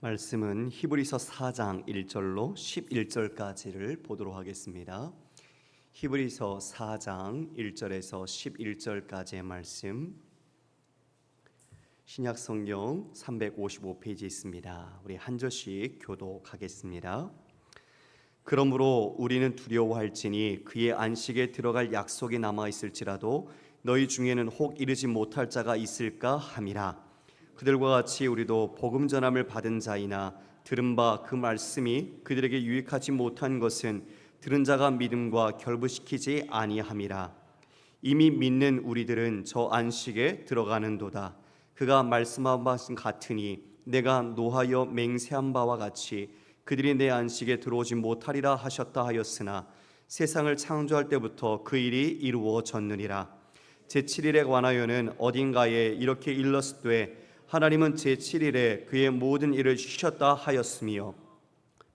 말씀은 히브리서 4장 1절로 11절까지를 보도록 하겠습니다. 히브리서 4장 1절에서 11절까지의 말씀, 신약성경 355페이지에 있습니다. 우리 한 절씩 교독하겠습니다. 그러므로 우리는 두려워할지니 그의 안식에 들어갈 약속이 남아있을지라도 너희 중에는 혹 이르지 못할 자가 있을까 함이라. 그들과 같이 우리도 복음 전함을 받은 자이나 들은 바 그 말씀이 그들에게 유익하지 못한 것은 들은 자가 믿음과 결부시키지 아니함이라. 이미 믿는 우리들은 저 안식에 들어가는도다. 그가 말씀한 바 같으니 내가 노하여 맹세한 바와 같이 그들이 내 안식에 들어오지 못하리라 하셨다 하였으나 세상을 창조할 때부터 그 일이 이루어졌느니라. 제7일에 관하여는 어딘가에 이렇게 일렀으되 하나님은 제7일에 그의 모든 일을 쉬셨다 하였으며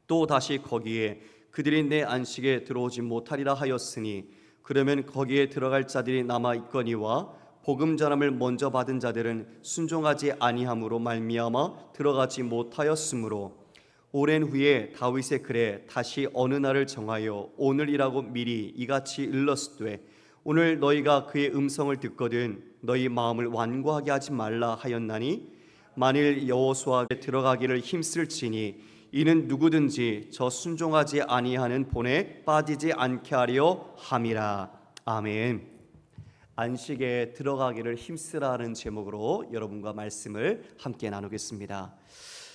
또 다시 거기에 그들이 내 안식에 들어오지 못하리라 하였으니 그러면 거기에 들어갈 자들이 남아있거니와 복음 전함을 먼저 받은 자들은 순종하지 아니함으로 말미암아 들어가지 못하였으므로 오랜 후에 다윗의 글에 다시 어느 날을 정하여 오늘이라고 미리 이같이 일렀으되 오늘 너희가 그의 음성을 듣거든 너희 마음을 완고하게 하지 말라 하였나니 만일 여호수아에 들어가기를 힘쓸지니 이는 누구든지 저 순종하지 아니하는 본에 빠지지 않게 하려 함이라. 아멘. 안식에 들어가기를 힘쓰라는 제목으로 여러분과 말씀을 함께 나누겠습니다.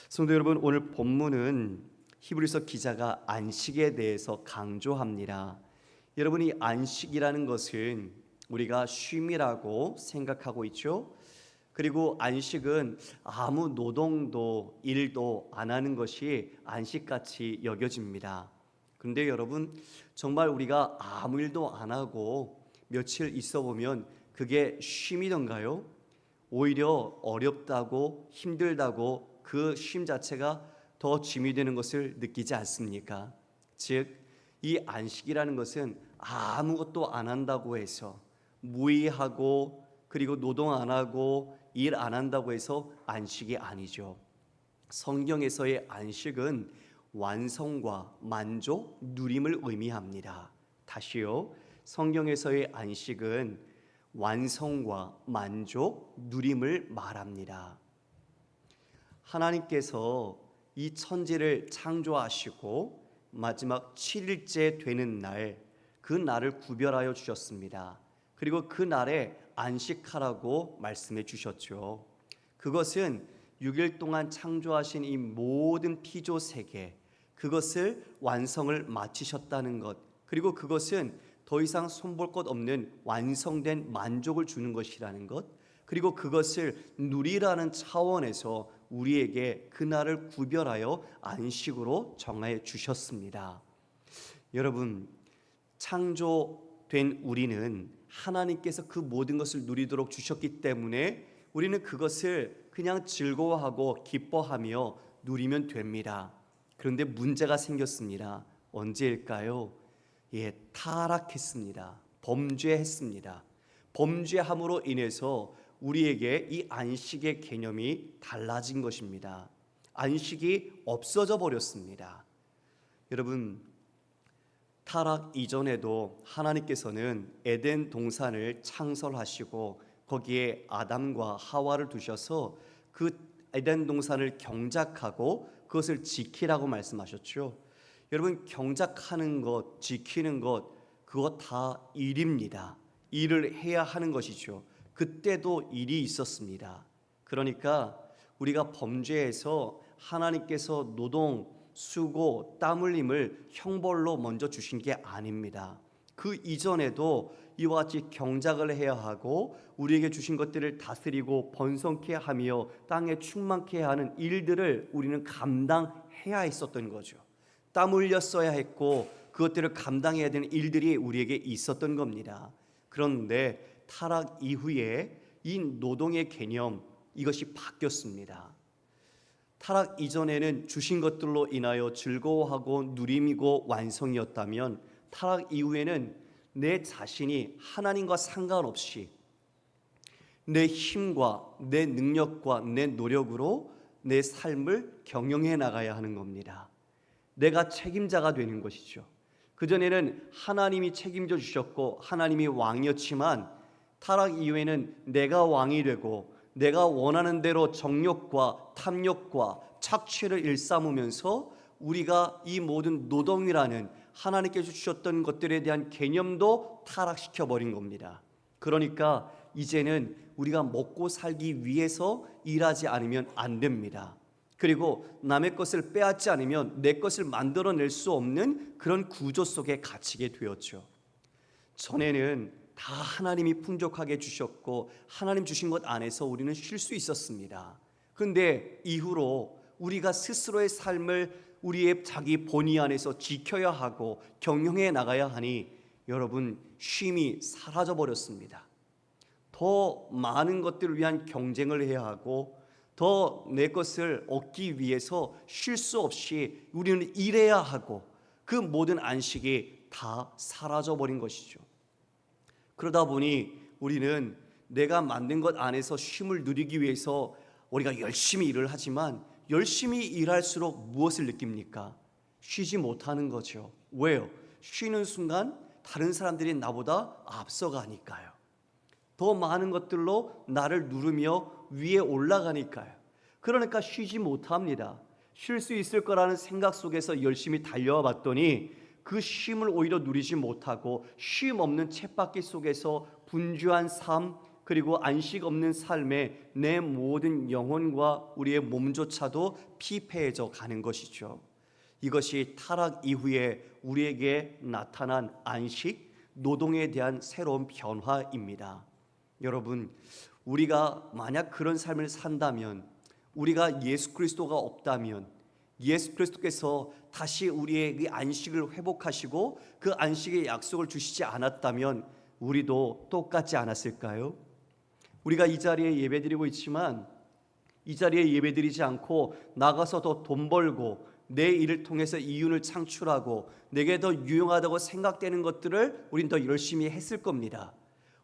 성도 여러분, 오늘 본문은 히브리서 기자가 안식에 대해서 강조합니다. 여러분이 안식이라는 것은 우리가 쉼이라고 생각하고 있죠. 그리고 안식은 아무 노동도 일도 안 하는 것이 안식같이 여겨집니다. 그런데 여러분, 정말 우리가 아무 일도 안 하고 며칠 있어 보면 그게 쉼이던가요? 오히려 어렵다고 힘들다고 그 쉼 자체가 더 짐이 되는 것을 느끼지 않습니까? 즉, 이 안식이라는 것은 아무것도 안 한다고 해서 무의하고 그리고 노동 안 하고 일 안 한다고 해서 안식이 아니죠. 성경에서의 안식은 완성과 만족, 누림을 의미합니다. 다시요. 성경에서의 안식은 완성과 만족, 누림을 말합니다. 하나님께서 이 천지를 창조하시고 마지막 7일째 되는 날, 그 날을 구별하여 주셨습니다. 그리고 그 날에 안식하라고 말씀해 주셨죠. 그것은 6일 동안 창조하신 이 모든 피조 세계, 그것을 완성을 마치셨다는 것, 그리고 그것은 더 이상 손볼 것 없는 완성된 만족을 주는 것이라는 것, 그리고 그것을 누리라는 차원에서 우리에게 그날을 구별하여 안식으로 정해 주셨습니다. 여러분, 창조된 우리는 하나님께서 그 모든 것을 누리도록 주셨기 때문에 우리는 그것을 그냥 즐거워하고 기뻐하며 누리면 됩니다. 그런데 문제가 생겼습니다. 언제일까요? 타락했습니다. 범죄했습니다. 범죄함으로 인해서 우리에게 이 안식의 개념이 달라진 것입니다. 안식이 없어져 버렸습니다. 여러분, 타락 이전에도 하나님께서는 에덴 동산을 창설하시고 거기에 아담과 하와를 두셔서 그 에덴 동산을 경작하고 그것을 지키라고 말씀하셨죠. 여러분, 경작하는 것, 지키는 것, 그것 다 일입니다. 일을 해야 하는 것이죠. 그때도 일이 있었습니다. 그러니까 우리가 범죄해서 하나님께서 노동, 수고, 땀 흘림을 형벌로 먼저 주신 게 아닙니다. 그 이전에도 이와 같이 경작을 해야 하고 우리에게 주신 것들을 다스리고 번성케 하며 땅에 충만케 하는 일들을 우리는 감당해야 했었던 거죠. 땀 흘렸어야 했고 그것들을 감당해야 되는 일들이 우리에게 있었던 겁니다. 그런데 타락 이후에 이 노동의 개념, 이것이 바뀌었습니다. 타락 이전에는 주신 것들로 인하여 즐거워하고 누림이고 완성이었다면 타락 이후에는 내 자신이 하나님과 상관없이 내 힘과 내 능력과 내 노력으로 내 삶을 경영해 나가야 하는 겁니다. 내가 책임자가 되는 것이죠. 그전에는 하나님이 책임져 주셨고 하나님이 왕이었지만 타락 이후에는 내가 왕이 되고 내가 원하는 대로 정욕과 탐욕과 착취를 일삼으면서 우리가 이 모든 노동이라는 하나님께서 주셨던 것들에 대한 개념도 타락시켜 버린 겁니다. 그러니까 이제는 우리가 먹고 살기 위해서 일하지 않으면 안 됩니다. 그리고 남의 것을 빼앗지 않으면 내 것을 만들어낼 수 없는 그런 구조 속에 갇히게 되었죠. 전에는 다 하나님이 풍족하게 주셨고 하나님 주신 것 안에서 우리는 쉴 수 있었습니다. 그런데 이후로 우리가 스스로의 삶을 우리의 자기 본의 안에서 지켜야 하고 경영해 나가야 하니 여러분 쉼이 사라져 버렸습니다. 더 많은 것들을 위한 경쟁을 해야 하고 더 내 것을 얻기 위해서 쉴 수 없이 우리는 일해야 하고 그 모든 안식이 다 사라져 버린 것이죠. 그러다 보니 우리는 내가 만든 것 안에서 쉼을 누리기 위해서 우리가 열심히 일을 하지만 열심히 일할수록 무엇을 느낍니까? 쉬지 못하는 거죠. 왜요? 쉬는 순간 다른 사람들이 나보다 앞서가니까요. 더 많은 것들로 나를 누르며 위에 올라가니까요. 그러니까 쉬지 못합니다. 쉴 수 있을 거라는 생각 속에서 열심히 달려와 봤더니 그 쉼을 오히려 누리지 못하고 쉼 없는 쳇바퀴 속에서 분주한 삶 그리고 안식 없는 삶에 내 모든 영혼과 우리의 몸조차도 피폐해져 가는 것이죠. 이것이 타락 이후에 우리에게 나타난 안식, 노동에 대한 새로운 변화입니다. 여러분, 우리가 만약 그런 삶을 산다면, 우리가 예수 그리스도가 없다면, 예수 그리스도께서 다시 우리의 안식을 회복하시고 그 안식의 약속을 주시지 않았다면 우리도 똑같지 않았을까요? 우리가 이 자리에 예배드리고 있지만 이 자리에 예배드리지 않고 나가서 더 돈 벌고 내 일을 통해서 이윤을 창출하고 내게 더 유용하다고 생각되는 것들을 우린 더 열심히 했을 겁니다.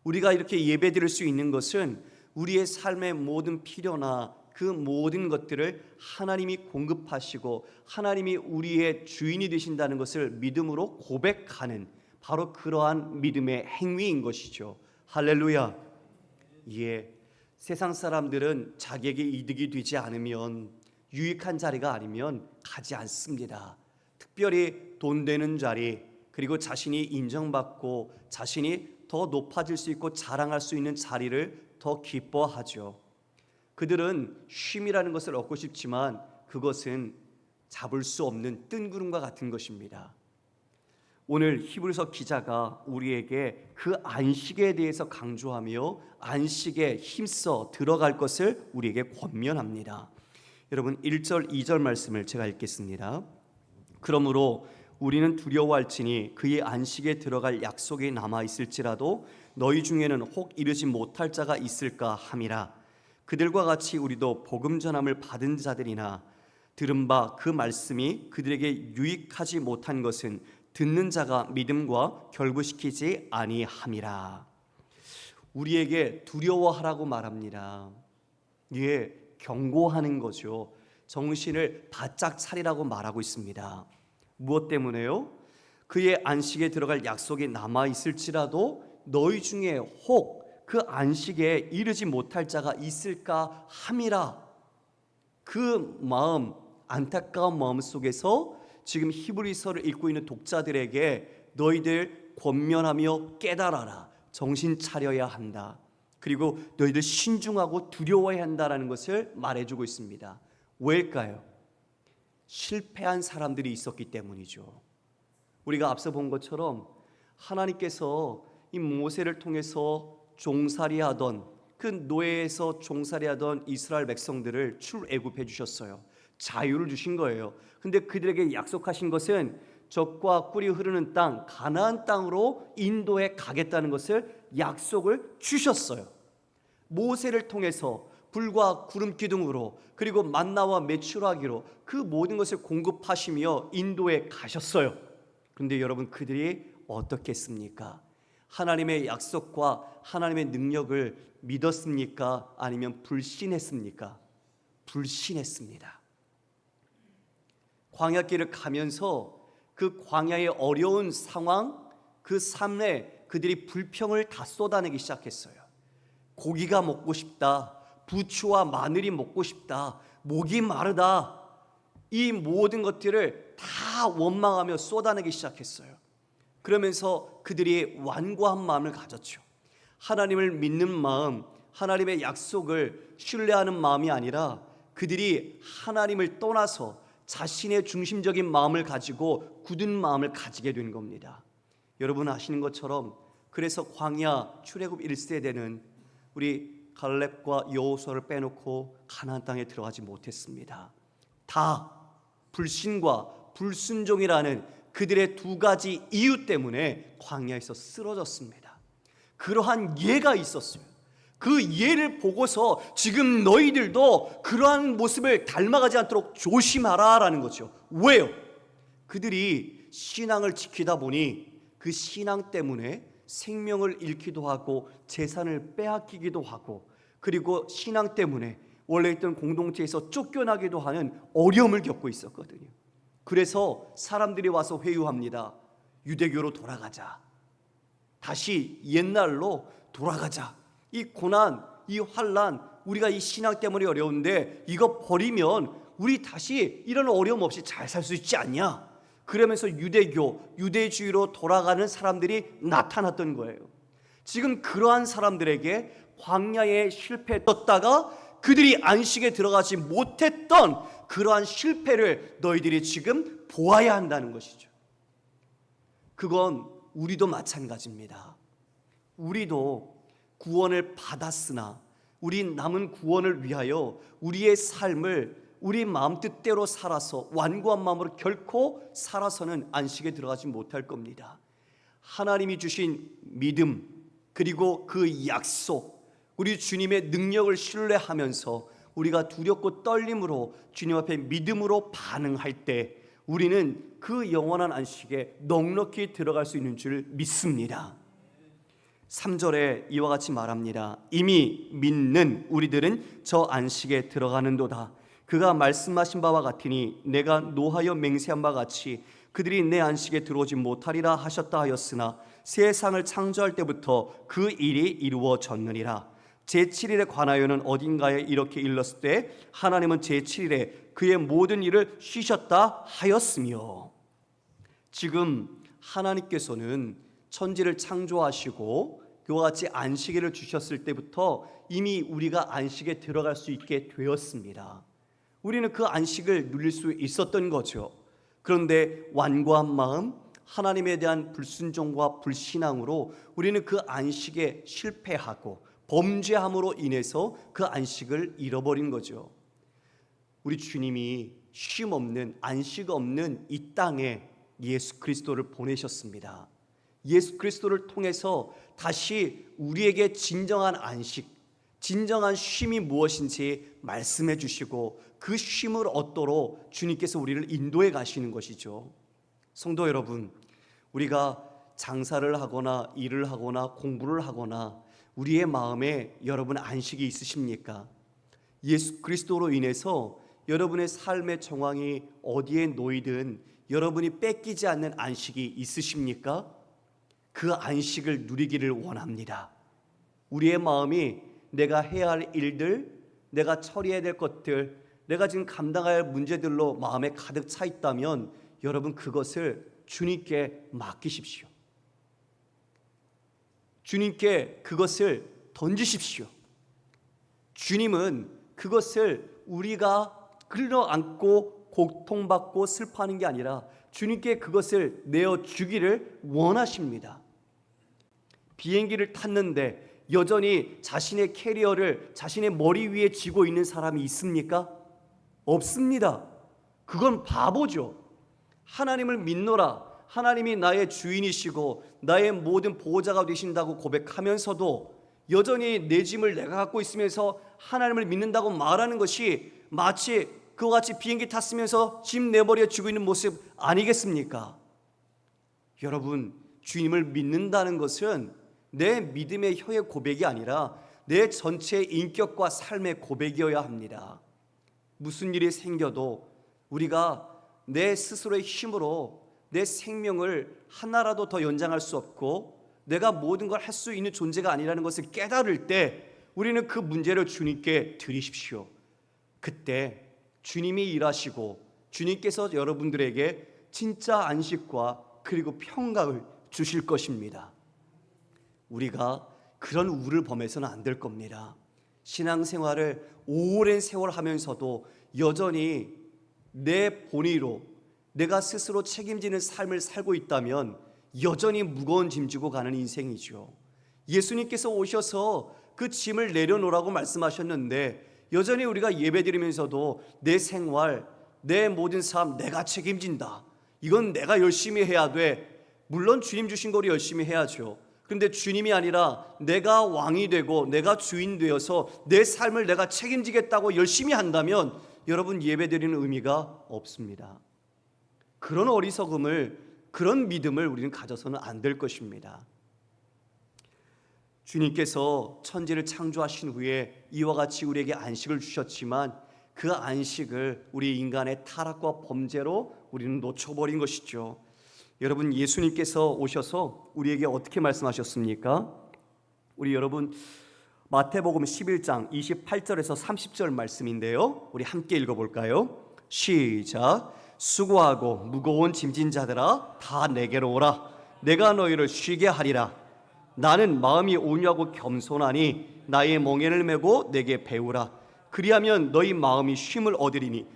우리가 이렇게 예배드릴 수 있는 것은 우리의 삶의 모든 필요나 그 모든 것들을 하나님이 공급하시고 하나님이 우리의 주인이 되신다는 것을 믿음으로 고백하는 바로 그러한 믿음의 행위인 것이죠. 할렐루야. 예, 세상 사람들은 자기에게 이득이 되지 않으면, 유익한 자리가 아니면 가지 않습니다. 특별히 돈 되는 자리, 그리고 자신이 인정받고 자신이 더 높아질 수 있고 자랑할 수 있는 자리를 더 기뻐하죠. 그들은 쉼이라는 것을 얻고 싶지만 그것은 잡을 수 없는 뜬구름과 같은 것입니다. 오늘 히브리서 기자가 우리에게 그 안식에 대해서 강조하며 안식에 힘써 들어갈 것을 우리에게 권면합니다. 여러분 1절 2절 말씀을 제가 읽겠습니다. 그러므로 우리는 두려워할지니 그의 안식에 들어갈 약속이 남아 있을지라도 너희 중에는 혹 이르지 못할 자가 있을까 함이라. 그들과 같이 우리도 복음 전함을 받은 자들이나 들은 바 그 말씀이 그들에게 유익하지 못한 것은 듣는 자가 믿음과 결부시키지 아니함이라. 우리에게 두려워하라고 말합니다. 이게 경고하는 거죠. 정신을 바짝 차리라고 말하고 있습니다. 무엇 때문에요? 그의 안식에 들어갈 약속이 남아 있을지라도 너희 중에 혹 그 안식에 이르지 못할 자가 있을까 함이라. 그 마음, 안타까운 마음 속에서 지금 히브리서를 읽고 있는 독자들에게 너희들 권면하며 깨달아라, 정신 차려야 한다, 그리고 너희들 신중하고 두려워해야 한다라는 것을 말해주고 있습니다. 왜일까요? 실패한 사람들이 있었기 때문이죠. 우리가 앞서 본 것처럼 하나님께서 이 모세를 통해서 종살이하던 그 노예에서 종살이하던 이스라엘 백성들을 출애굽해 주셨어요. 자유를 주신 거예요. 근데 그들에게 약속하신 것은 젖과 꿀이 흐르는 땅, 가나안 땅으로 인도해 가겠다는 것을 약속을 주셨어요. 모세를 통해서 불과 구름 기둥으로 그리고 만나와 메추라기로 그 모든 것을 공급하시며 인도에 가셨어요. 그런데 여러분, 그들이 어떻게 했습니까? 하나님의 약속과 하나님의 능력을 믿었습니까? 아니면 불신했습니까? 불신했습니다. 광야길을 가면서 그 광야의 어려운 상황, 그 삶에 그들이 불평을 다 쏟아내기 시작했어요. 고기가 먹고 싶다, 부추와 마늘이 먹고 싶다, 목이 마르다, 이 모든 것들을 다 원망하며 쏟아내기 시작했어요. 그러면서 그들이 완고한 마음을 가졌죠. 하나님을 믿는 마음, 하나님의 약속을 신뢰하는 마음이 아니라 그들이 하나님을 떠나서 자신의 중심적인 마음을 가지고 굳은 마음을 가지게 된 겁니다. 여러분 아시는 것처럼 그래서 광야 출애굽 1세대는 우리 갈렙과 여호수아를 빼놓고 가나안 땅에 들어가지 못했습니다. 다 불신과 불순종이라는 그들의 두 가지 이유 때문에 광야에서 쓰러졌습니다. 그러한 예가 있었어요. 그 예를 보고서 지금 너희들도 그러한 모습을 닮아가지 않도록 조심하라라는 거죠. 왜요? 그들이 신앙을 지키다 보니 그 신앙 때문에 생명을 잃기도 하고 재산을 빼앗기기도 하고, 그리고 신앙 때문에 원래 있던 공동체에서 쫓겨나기도 하는 어려움을 겪고 있었거든요. 그래서 사람들이 와서 회유합니다. 유대교로 돌아가자. 다시 옛날로 돌아가자. 이 고난, 이 환난, 우리가 이 신앙 때문에 어려운데 이거 버리면 우리 다시 이런 어려움 없이 잘 살 수 있지 않냐? 그러면서 유대교, 유대주의로 돌아가는 사람들이 나타났던 거예요. 지금 그러한 사람들에게 광야에 실패했다가 그들이 안식에 들어가지 못했던 그러한 실패를 너희들이 지금 보아야 한다는 것이죠. 그건 우리도 마찬가지입니다. 우리도 구원을 받았으나 우리 남은 구원을 위하여 우리의 삶을 우리 마음 뜻대로 살아서 완고한 마음으로 결코 살아서는 안식에 들어가지 못할 겁니다. 하나님이 주신 믿음, 그리고 그 약속, 우리 주님의 능력을 신뢰하면서 우리가 두렵고 떨림으로 주님 앞에 믿음으로 반응할 때 우리는 그 영원한 안식에 넉넉히 들어갈 수 있는 줄 믿습니다. 3절에 이와 같이 말합니다. 이미 믿는 우리들은 저 안식에 들어가는도다. 그가 말씀하신 바와 같으니 내가 노하여 맹세한 바 같이 그들이 내 안식에 들어오지 못하리라 하셨다 하였으나 세상을 창조할 때부터 그 일이 이루어졌느니라. 제7일에 관하여는 어딘가에 이렇게 일렀을 때 하나님은 제7일에 그의 모든 일을 쉬셨다 하였으며, 지금 하나님께서는 천지를 창조하시고 그와 같이 안식일을 주셨을 때부터 이미 우리가 안식에 들어갈 수 있게 되었습니다. 우리는 그 안식을 누릴 수 있었던 거죠. 그런데 완고한 마음, 하나님에 대한 불순종과 불신앙으로 우리는 그 안식에 실패하고 범죄함으로 인해서 그 안식을 잃어버린 거죠. 우리 주님이 쉼 없는, 안식 없는 이 땅에 예수 그리스도를 보내셨습니다. 예수 그리스도를 통해서 다시 우리에게 진정한 안식, 진정한 쉼이 무엇인지 말씀해 주시고 그 쉼을 얻도록 주님께서 우리를 인도해 가시는 것이죠. 성도 여러분, 우리가 장사를 하거나 일을 하거나 공부를 하거나 우리의 마음에 여러분 안식이 있으십니까? 예수 그리스도로 인해서 여러분의 삶의 정황이 어디에 놓이든 여러분이 뺏기지 않는 안식이 있으십니까? 그 안식을 누리기를 원합니다. 우리의 마음이 내가 해야 할 일들, 내가 처리해야 될 것들, 내가 지금 감당해야 할 문제들로 마음에 가득 차 있다면 여러분 그것을 주님께 맡기십시오. 주님께 그것을 던지십시오. 주님은 그것을 우리가 끌어안고 고통받고 슬퍼하는 게 아니라 주님께 그것을 내어주기를 원하십니다. 비행기를 탔는데 여전히 자신의 캐리어를 자신의 머리 위에 쥐고 있는 사람이 있습니까? 없습니다. 그건 바보죠. 하나님을 믿노라, 하나님이 나의 주인이시고 나의 모든 보호자가 되신다고 고백하면서도 여전히 내 짐을 내가 갖고 있으면서 하나님을 믿는다고 말하는 것이 마치 그와 같이 비행기 탔으면서 짐 내 머리에 쥐고 있는 모습 아니겠습니까? 여러분, 주님을 믿는다는 것은 내 믿음의 혀의 고백이 아니라 내 전체 인격과 삶의 고백이어야 합니다. 무슨 일이 생겨도 우리가 내 스스로의 힘으로 내 생명을 하나라도 더 연장할 수 없고 내가 모든 걸 할 수 있는 존재가 아니라는 것을 깨달을 때 우리는 그 문제를 주님께 드리십시오. 그때 주님이 일하시고 주님께서 여러분들에게 진짜 안식과 그리고 평강을 주실 것입니다. 우리가 그런 우를 범해서는 안 될 겁니다. 신앙생활을 오랜 세월 하면서도 여전히 내 본의로 내가 스스로 책임지는 삶을 살고 있다면 여전히 무거운 짐 지고 가는 인생이죠. 예수님께서 오셔서 그 짐을 내려놓으라고 말씀하셨는데 여전히 우리가 예배드리면서도 내 생활, 내 모든 삶 내가 책임진다. 이건 내가 열심히 해야 돼. 물론 주님 주신 거를 열심히 해야죠. 그런데 주님이 아니라 내가 왕이 되고 내가 주인 되어서 내 삶을 내가 책임지겠다고 열심히 한다면 여러분 예배드리는 의미가 없습니다. 그런 어리석음을, 그런 믿음을 우리는 가져서는 안 될 것입니다. 주님께서 천지를 창조하신 후에 이와 같이 우리에게 안식을 주셨지만 그 안식을 우리 인간의 타락과 범죄로 우리는 놓쳐버린 것이죠. 여러분, 예수님께서 오셔서 우리에게 어떻게 말씀하셨습니까? 우리 여러분 마태복음 11장 28절에서 30절 말씀인데요, 우리 함께 읽어볼까요? 시작. 수고하고 무거운 짐진 자들아 다 내게로 오라. 내가 너희를 쉬게 하리라. 나는 마음이 온유하고 겸손하니 나의 멍에를 메고 내게 배우라. 그리하면 너희 마음이 쉼을 얻으리니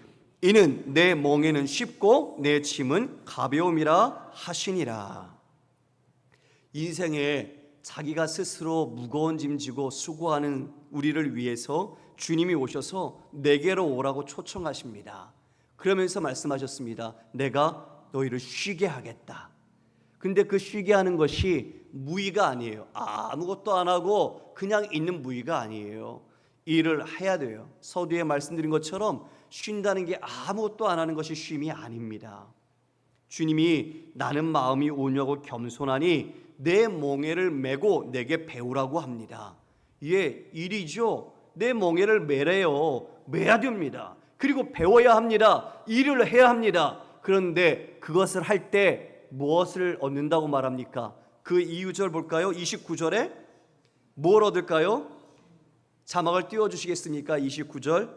이는 내 멍에는 쉽고 내 짐은 가벼움이라 하시니라. 인생에 자기가 스스로 무거운 짐 지고 수고하는 우리를 위해서 주님이 오셔서 내게로 오라고 초청하십니다. 그러면서 말씀하셨습니다. 내가 너희를 쉬게 하겠다. 근데 그 쉬게 하는 것이 무의가 아니에요. 아무것도 안 하고 그냥 있는 무의가 아니에요. 일을 해야 돼요. 서두에 말씀드린 것처럼 쉰다는 게 아무것도 안 하는 것이 쉼이 아닙니다. 주님이 나는 마음이 온유하고 겸손하니 내 멍에를 메고 내게 배우라고 합니다. 이게 일이죠. 내 멍에를 메래요. 메야 됩니다. 그리고 배워야 합니다. 일을 해야 합니다. 그런데 그것을 할 때 무엇을 얻는다고 말합니까? 그 이유절 볼까요? 29절에 뭘 얻을까요? 자막을 띄워주시겠습니까? 29절.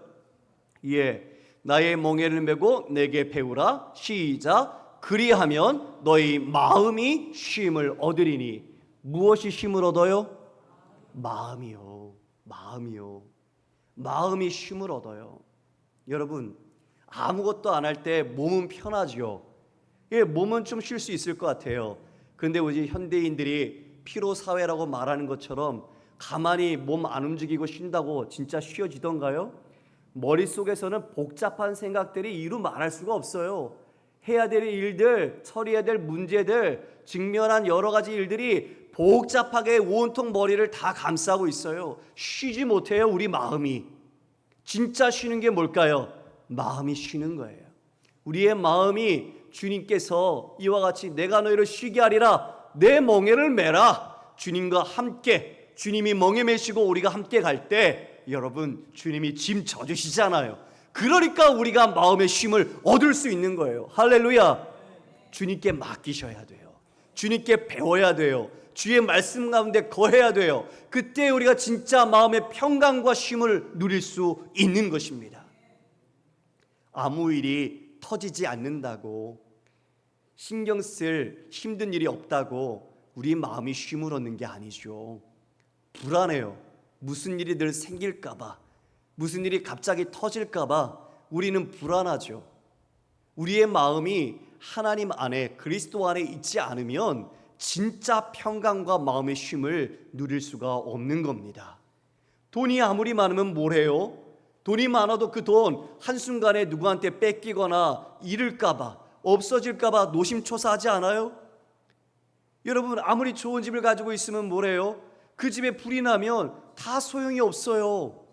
예, 나의 멍에를 메고 내게 배우라. 시작. 그리하면 너희 마음이 쉼을 얻으리니. 무엇이 쉼을 얻어요? 마음이요. 마음이 쉼을 얻어요. 여러분, 아무것도 안 할 때 몸은 편하죠. 예, 몸은 좀 쉴 수 있을 것 같아요. 그런데 우리 현대인들이 피로사회라고 말하는 것처럼 가만히 몸 안 움직이고 쉰다고 진짜 쉬어지던가요? 머릿속에서는 복잡한 생각들이 이루 말할 수가 없어요. 해야 될 일들, 처리해야 될 문제들, 직면한 여러 가지 일들이 복잡하게 온통 머리를 다 감싸고 있어요. 쉬지 못해요, 우리 마음이. 진짜 쉬는 게 뭘까요? 마음이 쉬는 거예요. 우리의 마음이 주님께서 이와 같이 내가 너희를 쉬게 하리라. 내 멍에를 메라. 주님과 함께, 주님이 멍에 메시고 우리가 함께 갈 때 여러분, 주님이 짐 져주시잖아요. 그러니까 우리가 마음의 쉼을 얻을 수 있는 거예요. 할렐루야. 주님께 맡기셔야 돼요. 주님께 배워야 돼요. 주의 말씀 가운데 거해야 돼요. 그때 우리가 진짜 마음의 평강과 쉼을 누릴 수 있는 것입니다. 아무 일이 터지지 않는다고, 신경 쓸 힘든 일이 없다고 우리 마음이 쉼을 얻는 게 아니죠. 불안해요. 무슨 일이 늘 생길까봐, 무슨 일이 갑자기 터질까봐 우리는 불안하죠. 우리의 마음이 하나님 안에, 그리스도 안에 있지 않으면 진짜 평강과 마음의 쉼을 누릴 수가 없는 겁니다. 돈이 아무리 많으면 뭘 해요? 돈이 많아도 그 돈 한순간에 누구한테 뺏기거나 잃을까봐, 없어질까봐 노심초사하지 않아요? 여러분, 아무리 좋은 집을 가지고 있으면 뭘 해요? 그 집에 불이 나면 다 소용이 없어요.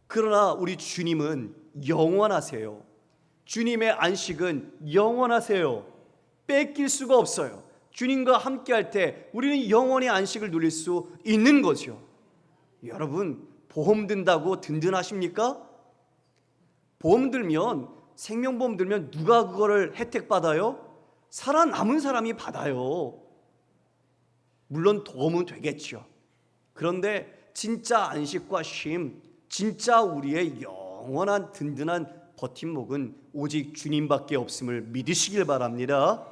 그러나 우리 주님은 영원하세요. 주님의 안식은 영원하세요. 뺏길 수가 없어요. 주님과 함께 할 때 우리는 영원히 안식을 누릴 수 있는 거죠. 여러분, 보험 든다고 든든하십니까? 보험 들면, 생명보험 들면 누가 그거를 혜택 받아요? 살아남은 사람이 받아요. 물론 도움은 되겠죠. 그런데 진짜 안식과 쉼, 진짜 우리의 영원한 든든한 버팀목은 오직 주님밖에 없음을 믿으시길 바랍니다.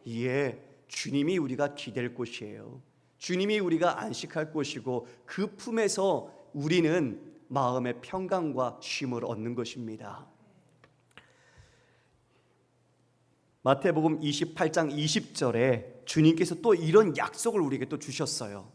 예, 주님이 우리가 기댈 곳이에요. 주님이 우리가 안식할 곳이고 그 품에서 우리는 마음의 평강과 쉼을 얻는 것입니다. 마태복음 28장 20절에 주님께서 또 이런 약속을 우리에게 또 주셨어요.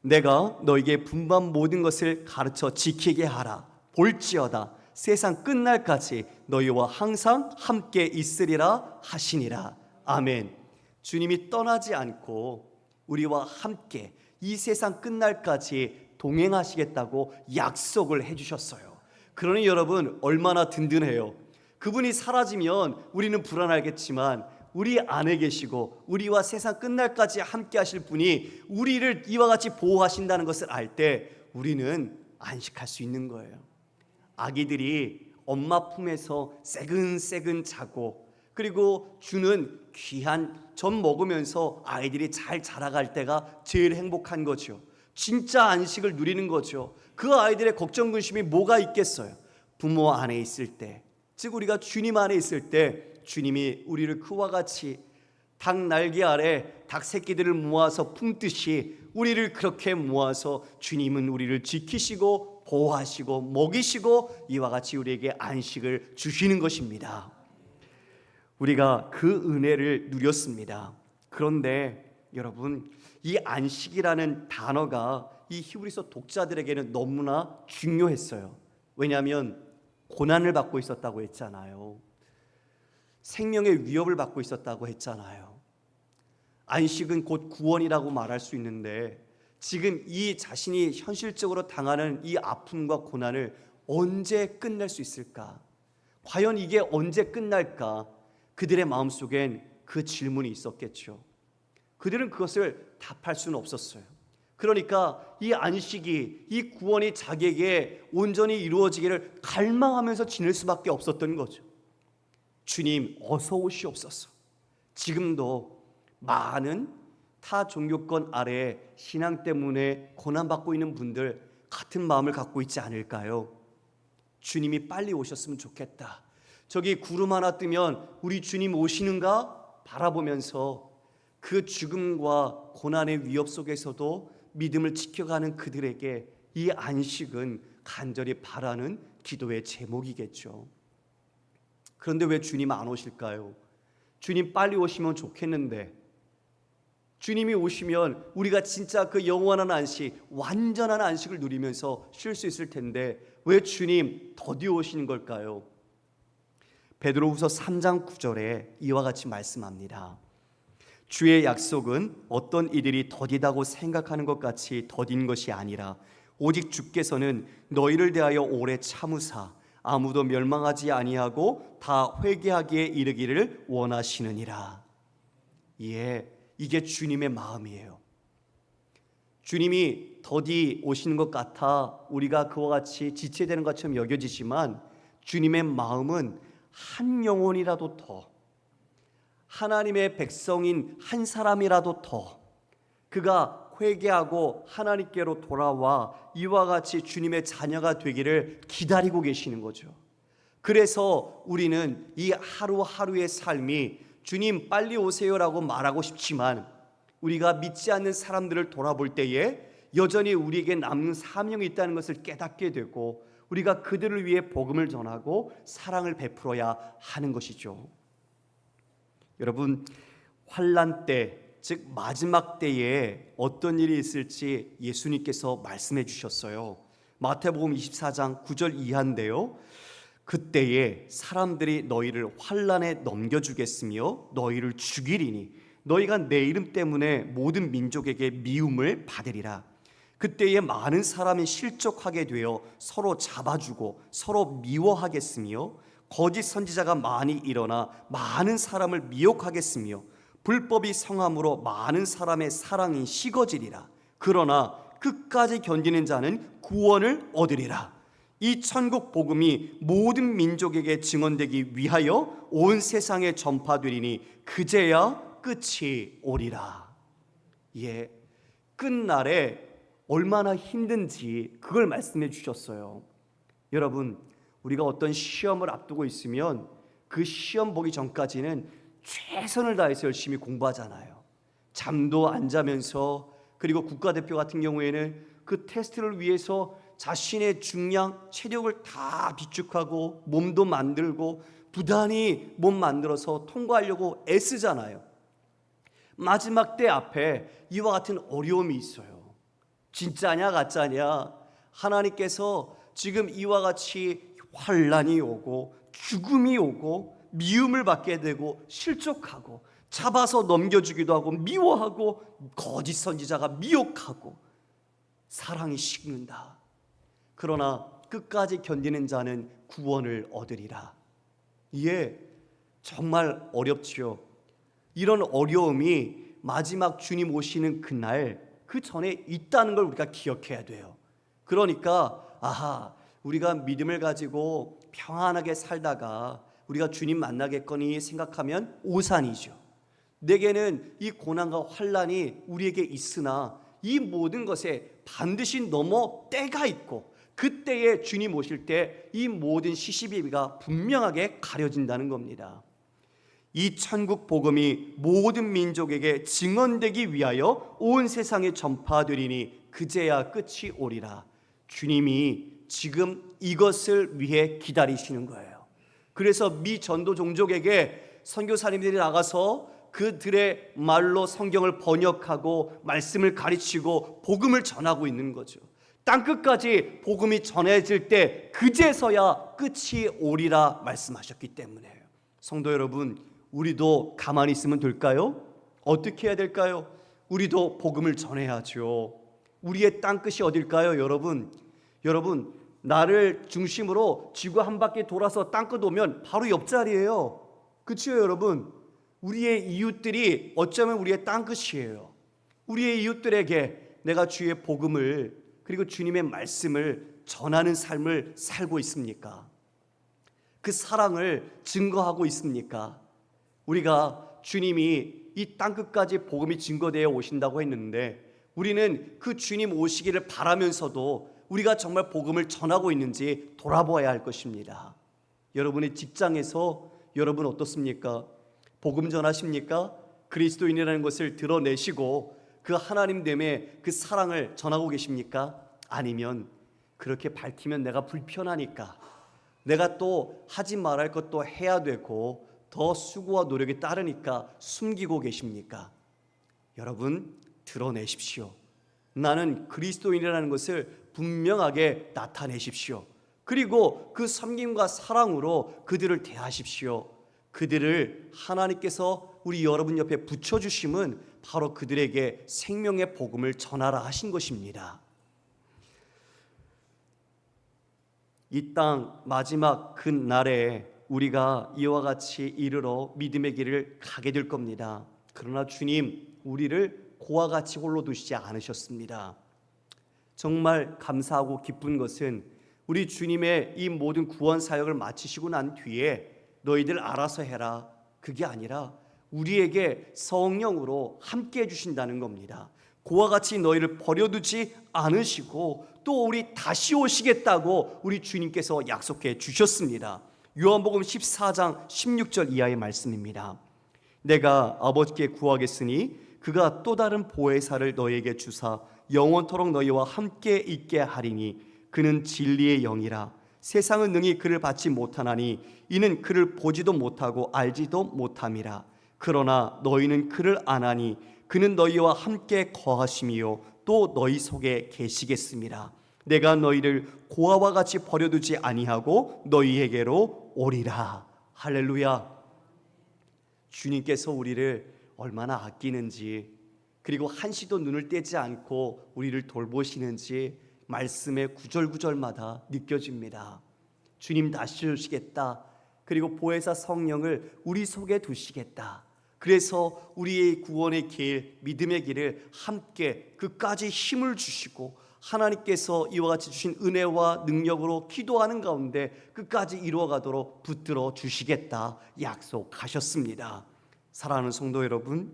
내가 너에게 분반 모든 것을 가르쳐 지키게 하라. 볼지어다 세상 끝날까지 너희와 항상 함께 있으리라 하시니라. 아멘. 주님이 떠나지 않고 우리와 함께 이 세상 끝날까지 동행하시겠다고 약속을 해주셨어요. 그러니 여러분 얼마나 든든해요. 그분이 사라지면 우리는 불안하겠지만 우리 안에 계시고 우리와 세상 끝날까지 함께 하실 분이 우리를 이와 같이 보호하신다는 것을 알 때 우리는 안식할 수 있는 거예요. 아기들이 엄마 품에서 새근새근 자고 그리고 주는 귀한 젖 먹으면서 아이들이 잘 자라갈 때가 제일 행복한 거죠. 진짜 안식을 누리는 거죠. 그 아이들의 걱정 근심이 뭐가 있겠어요? 부모 안에 있을 때, 즉 우리가 주님 안에 있을 때 주님이 우리를 그와 같이 닭 날개 아래 닭 새끼들을 모아서 품듯이 우리를 그렇게 모아서 주님은 우리를 지키시고 보호하시고 먹이시고 이와 같이 우리에게 안식을 주시는 것입니다. 우리가 그 은혜를 누렸습니다. 그런데 여러분 이 안식이라는 단어가 이 히브리서 독자들에게는 너무나 중요했어요. 왜냐하면 고난을 받고 있었다고 했잖아요. 생명의 위협을 받고 있었다고 했잖아요. 안식은 곧 구원이라고 말할 수 있는데 지금 이 자신이 현실적으로 당하는 이 아픔과 고난을 언제 끝낼 수 있을까? 과연 이게 언제 끝날까? 그들의 마음속엔 그 질문이 있었겠죠. 그들은 그것을 답할 수는 없었어요. 그러니까 이 안식이, 이 구원이 자기에게 온전히 이루어지기를 갈망하면서 지낼 수밖에 없었던 거죠. 주님 어서 오시옵소서. 지금도 많은 타 종교권 아래 신앙 때문에 고난받고 있는 분들 같은 마음을 갖고 있지 않을까요? 주님이 빨리 오셨으면 좋겠다. 저기 구름 하나 뜨면 우리 주님 오시는가 바라보면서 그 죽음과 고난의 위협 속에서도 믿음을 지켜가는 그들에게 이 안식은 간절히 바라는 기도의 제목이겠죠. 그런데 왜 주님 안 오실까요? 주님 빨리 오시면 좋겠는데 주님이 오시면 우리가 진짜 그 영원한 안식, 완전한 안식을 누리면서 쉴 수 있을 텐데 왜 주님 더디 오시는 걸까요? 베드로후서 3장 9절에 이와 같이 말씀합니다. 주의 약속은 어떤 이들이 더디다고 생각하는 것 같이 더딘 것이 아니라 오직 주께서는 너희를 대하여 오래 참으사 아무도 멸망하지 아니하고 다 회개하기에 이르기를 원하시느니라. 예, 이게 주님의 마음이에요. 주님이 더디 오시는 것 같아 우리가 그와 같이 지체되는 것처럼 여겨지지만 주님의 마음은 한 영혼이라도 더, 하나님의 백성인 한 사람이라도 더 그가 회개하고 하나님께로 돌아와 이와 같이 주님의 자녀가 되기를 기다리고 계시는 거죠. 그래서 우리는 이 하루하루의 삶이 주님 빨리 오세요라고 말하고 싶지만 우리가 믿지 않는 사람들을 돌아볼 때에 여전히 우리에게 남는 사명이 있다는 것을 깨닫게 되고 우리가 그들을 위해 복음을 전하고 사랑을 베풀어야 하는 것이죠. 여러분, 환난 때, 즉 마지막 때에 어떤 일이 있을지 예수님께서 말씀해 주셨어요. 마태복음 24장 9절 이하인데요. 그때에 사람들이 너희를 환난에 넘겨주겠으며 너희를 죽이리니 너희가 내 이름 때문에 모든 민족에게 미움을 받으리라. 그때에 많은 사람이 실족하게 되어 서로 잡아주고 서로 미워하겠으며 거짓 선지자가 많이 일어나 많은 사람을 미혹하겠으며 불법이 성함으로 많은 사람의 사랑이 식어지리라. 그러나 끝까지 견디는 자는 구원을 얻으리라. 이 천국 복음이 모든 민족에게 증언되기 위하여 온 세상에 전파되리니 그제야 끝이 오리라. 예, 끝날에 얼마나 힘든지 그걸 말씀해 주셨어요. 여러분, 우리가 어떤 시험을 앞두고 있으면 그 시험 보기 전까지는 최선을 다해서 열심히 공부하잖아요. 잠도 안 자면서, 그리고 국가대표 같은 경우에는 그 테스트를 위해서 자신의 중량, 체력을 다 비축하고 몸도 만들고 부단히 몸 만들어서 통과하려고 애쓰잖아요. 마지막 때 앞에 이와 같은 어려움이 있어요. 진짜냐 가짜냐, 하나님께서 지금 이와 같이 환난이 오고 죽음이 오고 미움을 받게 되고 실족하고 잡아서 넘겨주기도 하고 미워하고 거짓 선지자가 미혹하고 사랑이 식는다. 그러나 끝까지 견디는 자는 구원을 얻으리라. 이게 정말 어렵지요. 이런 어려움이 마지막 주님 오시는 그날 그 전에 있다는 걸 우리가 기억해야 돼요. 그러니까 우리가 믿음을 가지고 평안하게 살다가 우리가 주님 만나겠거니 생각하면 오산이죠. 내게는 이 고난과 환난이 우리에게 있으나 이 모든 것에 반드시 넘어 때가 있고 그때에 주님 오실 때 이 모든 시시비비가 분명하게 가려진다는 겁니다. 이 천국 복음이 모든 민족에게 증언되기 위하여 온 세상에 전파되리니 그제야 끝이 오리라. 주님이 지금 이것을 위해 기다리시는 거예요. 그래서 미 전도 종족에게 선교사님들이 나가서 그들의 말로 성경을 번역하고 말씀을 가르치고 복음을 전하고 있는 거죠. 땅끝까지 복음이 전해질 때 그제서야 끝이 오리라 말씀하셨기 때문에요. 성도 여러분, 우리도 가만히 있으면 될까요? 어떻게 해야 될까요? 우리도 복음을 전해야죠. 우리의 땅끝이 어딜까요? 여러분, 나를 중심으로 지구 한 바퀴 돌아서 땅끝 오면 바로 옆자리예요. 그렇죠, 여러분? 우리의 이웃들이 어쩌면 우리의 땅끝이에요. 우리의 이웃들에게 내가 주의 복음을 그리고 주님의 말씀을 전하는 삶을 살고 있습니까? 그 사랑을 증거하고 있습니까? 우리가 주님이 이 땅끝까지 복음이 증거되어 오신다고 했는데 우리는 그 주님 오시기를 바라면서도 우리가 정말 복음을 전하고 있는지 돌아보아야 할 것입니다. 여러분의 직장에서 여러분 어떻습니까? 복음 전하십니까? 그리스도인이라는 것을 드러내시고 그 하나님됨의 그 사랑을 전하고 계십니까? 아니면 그렇게 밝히면 내가 불편하니까 내가 또 하지 말할 것도 해야 되고 더 수고와 노력이 따르니까 숨기고 계십니까? 여러분, 드러내십시오. 나는 그리스도인이라는 것을 분명하게 나타내십시오. 그리고 그 섬김과 사랑으로 그들을 대하십시오. 그들을 하나님께서 우리 여러분 옆에 붙여주심은 바로 그들에게 생명의 복음을 전하라 하신 것입니다. 이 땅 마지막 그 날에 우리가 이와 같이 이르러 믿음의 길을 가게 될 겁니다. 그러나 주님, 우리를 고와 같이 홀로 두시지 않으셨습니다. 정말 감사하고 기쁜 것은 우리 주님의 이 모든 구원 사역을 마치시고 난 뒤에 너희들 알아서 해라, 그게 아니라 우리에게 성령으로 함께 해주신다는 겁니다. 그와 같이 너희를 버려두지 않으시고 또 우리 다시 오시겠다고 우리 주님께서 약속해 주셨습니다. 요한복음 14장 16절 이하의 말씀입니다. 내가 아버지께 구하겠으니 그가 또 다른 보혜사를 너희에게 주사 영원토록 너희와 함께 있게 하리니 그는 진리의 영이라. 세상은 능히 그를 받지 못하나니 이는 그를 보지도 못하고 알지도 못함이라. 그러나 너희는 그를 아나니 그는 너희와 함께 거하심이요 또 너희 속에 계시겠습니다. 내가 너희를 고아와 같이 버려두지 아니하고 너희에게로 오리라. 할렐루야. 주님께서 우리를 얼마나 아끼는지, 그리고 한시도 눈을 떼지 않고 우리를 돌보시는지 말씀의 구절구절마다 느껴집니다. 주님 다시 오시겠다. 그리고 보혜사 성령을 우리 속에 두시겠다. 그래서 우리의 구원의 길, 믿음의 길을 함께 끝까지 힘을 주시고 하나님께서 이와 같이 주신 은혜와 능력으로 기도하는 가운데 끝까지 이루어가도록 붙들어 주시겠다 약속하셨습니다. 사랑하는 성도 여러분,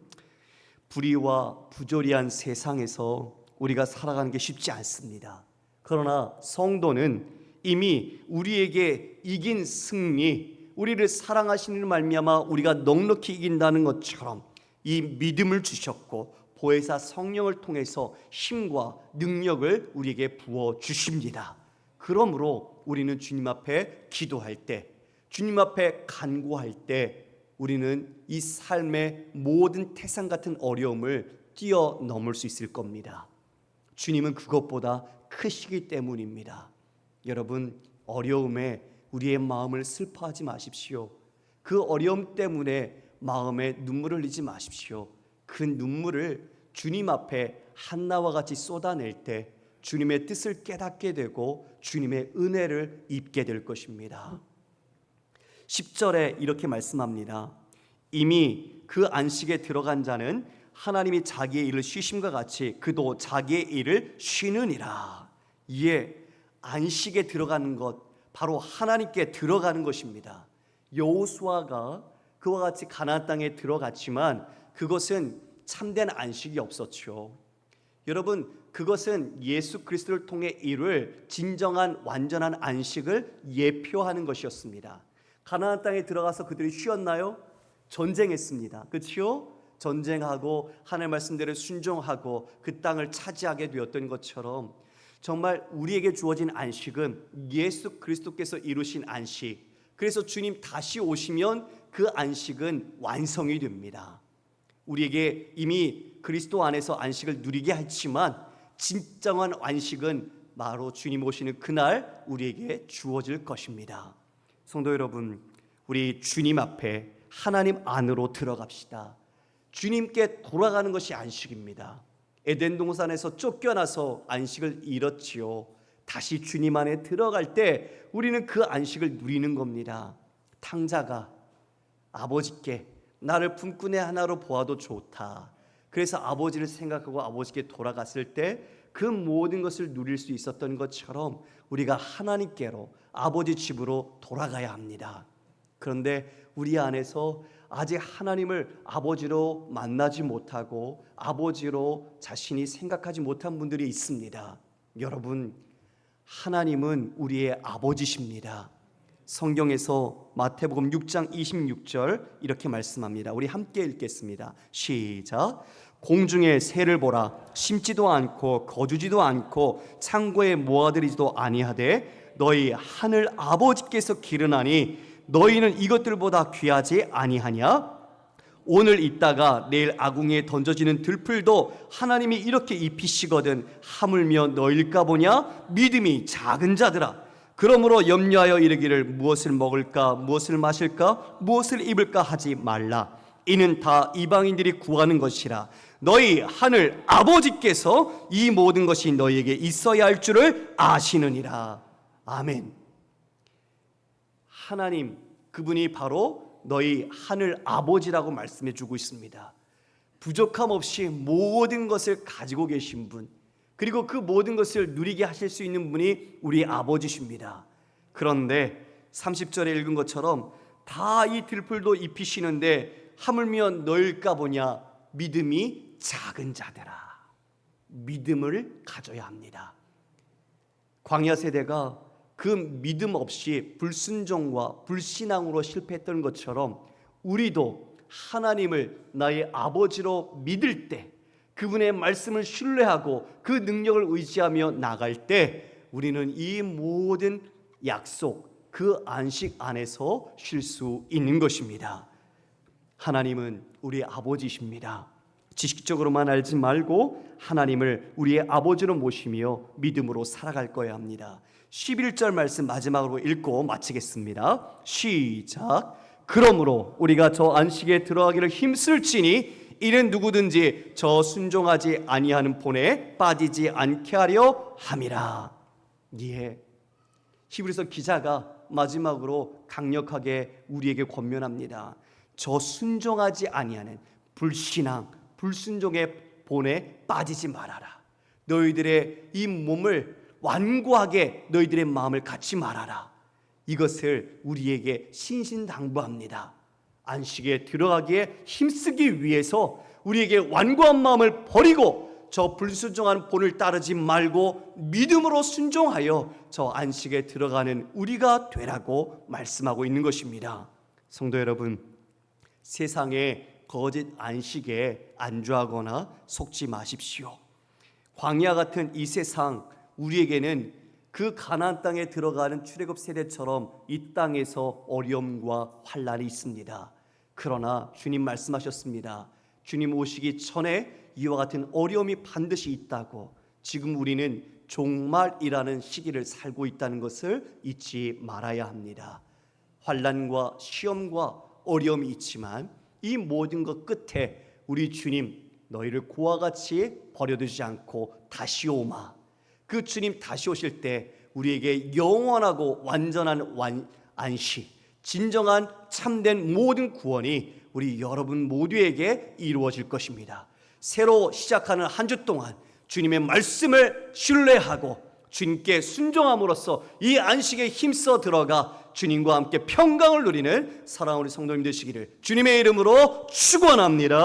불의와 부조리한 세상에서 우리가 살아가는 게 쉽지 않습니다. 그러나 성도는 이미 우리에게 이긴 승리, 우리를 사랑하시는 말미암아 우리가 넉넉히 이긴다는 것처럼 이 믿음을 주셨고 보혜사 성령을 통해서 힘과 능력을 우리에게 부어 주십니다. 그러므로 우리는 주님 앞에 기도할 때, 주님 앞에 간구할 때 우리는 이 삶의 모든 태산 같은 어려움을 뛰어넘을 수 있을 겁니다. 주님은 그것보다 크시기 때문입니다. 여러분, 어려움에 우리의 마음을 슬퍼하지 마십시오. 그 어려움 때문에 마음에 눈물을 흘리지 마십시오. 그 눈물을 주님 앞에 한나와 같이 쏟아낼 때 주님의 뜻을 깨닫게 되고 주님의 은혜를 입게 될 것입니다. 10절에 이렇게 말씀합니다. 이미 그 안식에 들어간 자는 하나님이 자기의 일을 쉬심과 같이 그도 자기의 일을 쉬느니라. 이에 안식에 들어가는 것, 바로 하나님께 들어가는 것입니다. 여호수아가 그와 같이 가나안 땅에 들어갔지만 그것은 참된 안식이 없었죠. 여러분, 그것은 예수 그리스도를 통해 이룰 진정한 완전한 안식을 예표하는 것이었습니다. 가나안 땅에 들어가서 그들이 쉬었나요? 전쟁했습니다. 그렇죠? 전쟁하고 하나님의 말씀대로 순종하고 그 땅을 차지하게 되었던 것처럼 정말 우리에게 주어진 안식은 예수 그리스도께서 이루신 안식. 그래서 주님 다시 오시면 그 안식은 완성이 됩니다. 우리에게 이미 그리스도 안에서 안식을 누리게 했지만 진정한 안식은 바로 주님 오시는 그날 우리에게 주어질 것입니다. 성도 여러분, 우리 주님 앞에 하나님 안으로 들어갑시다. 주님께 돌아가는 것이 안식입니다. 에덴 동산에서 쫓겨나서 안식을 잃었지요. 다시 주님 안에 들어갈 때 우리는 그 안식을 누리는 겁니다. 탕자가 아버지께 나를 품꾼의 하나로 보아도 좋다. 그래서 아버지를 생각하고 아버지께 돌아갔을 때 그 모든 것을 누릴 수 있었던 것처럼 우리가 하나님께로 아버지 집으로 돌아가야 합니다. 그런데 우리 안에서 아직 하나님을 아버지로 만나지 못하고 아버지로 자신이 생각하지 못한 분들이 있습니다. 여러분, 하나님은 우리의 아버지십니다. 성경에서 마태복음 6장 26절 이렇게 말씀합니다. 우리 함께 읽겠습니다. 시작. 공중의 새를 보라. 심지도 않고 거두지도 않고 창고에 모아들이지도 아니하되 너희 하늘 아버지께서 기르나니 너희는 이것들보다 귀하지 아니하냐? 오늘 있다가 내일 아궁이에 던져지는 들풀도 하나님이 이렇게 입히시거든 하물며 너일까 보냐? 믿음이 작은 자들아. 그러므로 염려하여 이르기를 무엇을 먹을까 무엇을 마실까 무엇을 입을까 하지 말라. 이는 다 이방인들이 구하는 것이라. 너희 하늘 아버지께서 이 모든 것이 너희에게 있어야 할 줄을 아시느니라. 아멘. 하나님, 그분이 바로 너희 하늘 아버지라고 말씀해 주고 있습니다. 부족함 없이 모든 것을 가지고 계신 분, 그리고 그 모든 것을 누리게 하실 수 있는 분이 우리 아버지십니다. 그런데 30절에 읽은 것처럼 다 이 들풀도 입히시는데 하물며 너일까 보냐? 믿음이 작은 자들아. 믿음을 가져야 합니다. 광야 세대가 그 믿음 없이 불순종과 불신앙으로 실패했던 것처럼 우리도 하나님을 나의 아버지로 믿을 때, 그분의 말씀을 신뢰하고 그 능력을 의지하며 나갈 때 우리는 이 모든 약속, 그 안식 안에서 쉴 수 있는 것입니다. 하나님은 우리의 아버지십니다. 지식적으로만 알지 말고 하나님을 우리의 아버지로 모시며 믿음으로 살아갈 거야 합니다. 11절 말씀 마지막으로 읽고 마치겠습니다. 시작. 그러므로 우리가 저 안식에 들어가기를 힘쓸지니 이는 누구든지 저 순종하지 아니하는 본에 빠지지 않게 하려 함이라. 예. 히브리서 기자가 마지막으로 강력하게 우리에게 권면합니다. 저 순종하지 아니하는 불신앙, 불순종의 본에 빠지지 말아라. 너희들의 이 몸을 완고하게 너희들의 마음을 갖지 말아라. 이것을 우리에게 신신당부합니다. 안식에 들어가기에 힘쓰기 위해서 우리에게 완고한 마음을 버리고 저 불순종한 본을 따르지 말고 믿음으로 순종하여 저 안식에 들어가는 우리가 되라고 말씀하고 있는 것입니다. 성도 여러분, 세상의 거짓 안식에 안주하거나 속지 마십시오. 광야 같은 이 세상, 우리에게는 그 가나안 땅에 들어가는 출애굽 세대처럼 이 땅에서 어려움과 환난이 있습니다. 그러나 주님 말씀하셨습니다. 주님 오시기 전에 이와 같은 어려움이 반드시 있다고. 지금 우리는 종말이라는 시기를 살고 있다는 것을 잊지 말아야 합니다. 환난과 시험과 어려움이 있지만 이 모든 것 끝에 우리 주님, 너희를 고와 같이 버려두지 않고 다시 오마. 그 주님 다시 오실 때 우리에게 영원하고 완전한 안식, 진정한 참된 모든 구원이 우리 여러분 모두에게 이루어질 것입니다. 새로 시작하는 한 주 동안 주님의 말씀을 신뢰하고 주님께 순종함으로써 이 안식에 힘써 들어가 주님과 함께 평강을 누리는 사랑하는 우리 성도님 되시기를 주님의 이름으로 축원합니다.